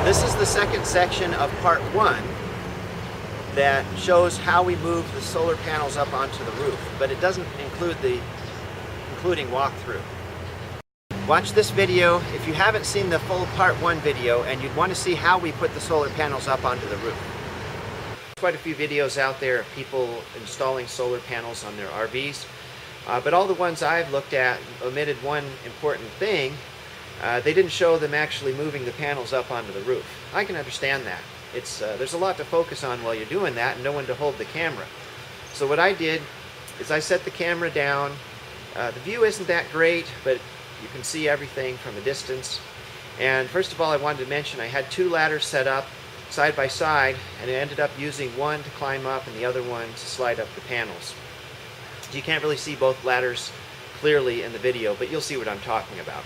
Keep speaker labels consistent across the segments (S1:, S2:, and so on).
S1: This is the second section of part 1 that shows how we move the solar panels up onto the roof, but it doesn't include the concluding walkthrough. Watch this video if you haven't seen the full part 1 video and you'd want to see how we put the solar panels up onto the roof. Quite a few videos out there of people installing solar panels on their RVs, but all the ones I've looked at omitted one important thing. They didn't show them actually moving the panels up onto the roof. I can understand that. There's a lot to focus on while you're doing that and no one to hold the camera. So what I did is I set the camera down. The view isn't that great, but you can see everything from a distance. And first of all, I wanted to mention I had 2 ladders set up side by side, and I ended up using one to climb up and the other one to slide up the panels. You can't really see both ladders clearly in the video, but you'll see what I'm talking about.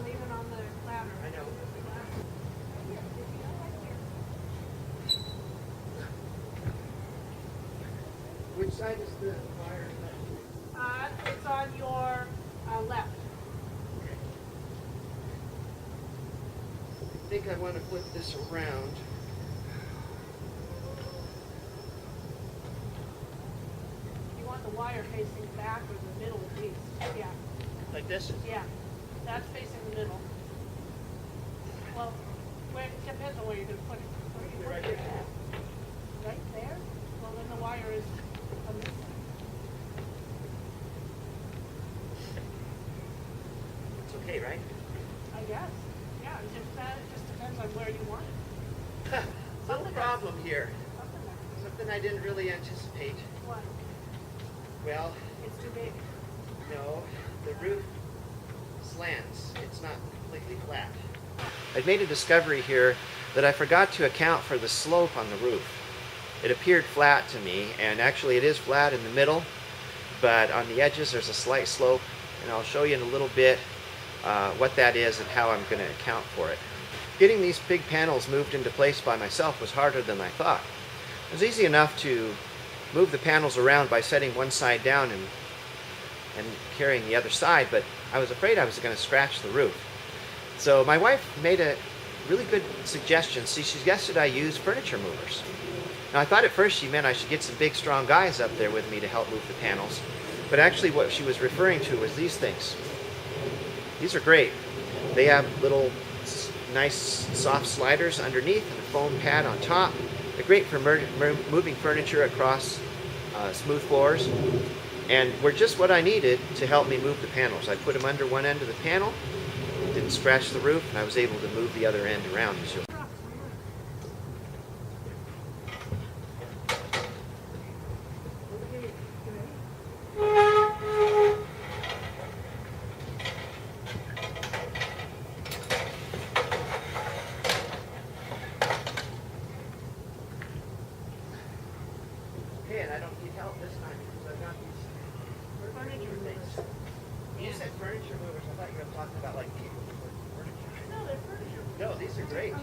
S2: Leaving on the ladder. I know.
S1: Which side is the wire?
S2: It's on your left.
S1: Okay. I think I want to flip this around.
S2: You want the wire facing back or the middle at least. Yeah.
S1: Like this?
S2: Yeah. That's facing the middle. Well, it depends on where you're going to put it. Where are you
S1: Right
S2: putting
S1: there.
S2: it? Right there? Well, then the wire is on this side.
S1: It's okay, right?
S2: I guess. Yeah, it just depends on where you want it.
S1: Little problem here.
S2: Something there.
S1: Something I didn't really anticipate.
S2: What?
S1: Well,
S2: It's too big.
S1: no, the roof slants. It's not completely flat. I've made a discovery here that I forgot to account for the slope on the roof. It appeared flat to me, and actually it is flat in the middle, but on the edges there's a slight slope, and I'll show you in a little bit what that is and how I'm going to account for it. Getting these big panels moved into place by myself was harder than I thought. It was easy enough to move the panels around by setting one side down and carrying the other side, but I was afraid I was going to scratch the roof. So my wife made a really good suggestion. She suggested I use furniture movers. Now I thought at first she meant I should get some big strong guys up there with me to help move the panels, but actually what she was referring to was these things. These are great. They have little nice soft sliders underneath and a foam pad on top. They're great for moving furniture across smooth floors, and were just what I needed to help me move the panels. I put them under one end of the panel, didn't scratch the roof, and I was able to move the other end around. Okay, and I don't need help this time because I've got these furniture things. When you said furniture movers, I thought you were talking about like people for furniture.
S2: No, they're furniture.
S1: No, these are great.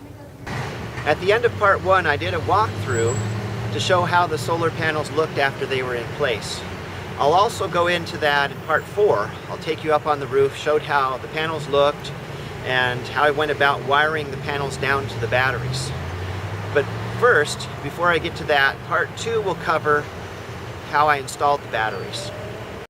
S1: At the end of part 1, I did a walkthrough to show how the solar panels looked after they were in place. I'll also go into that in part 4. I'll take you up on the roof, showed how the panels looked and how I went about wiring the panels down to the batteries. But first, before I get to that, part 2 will cover how I installed the batteries.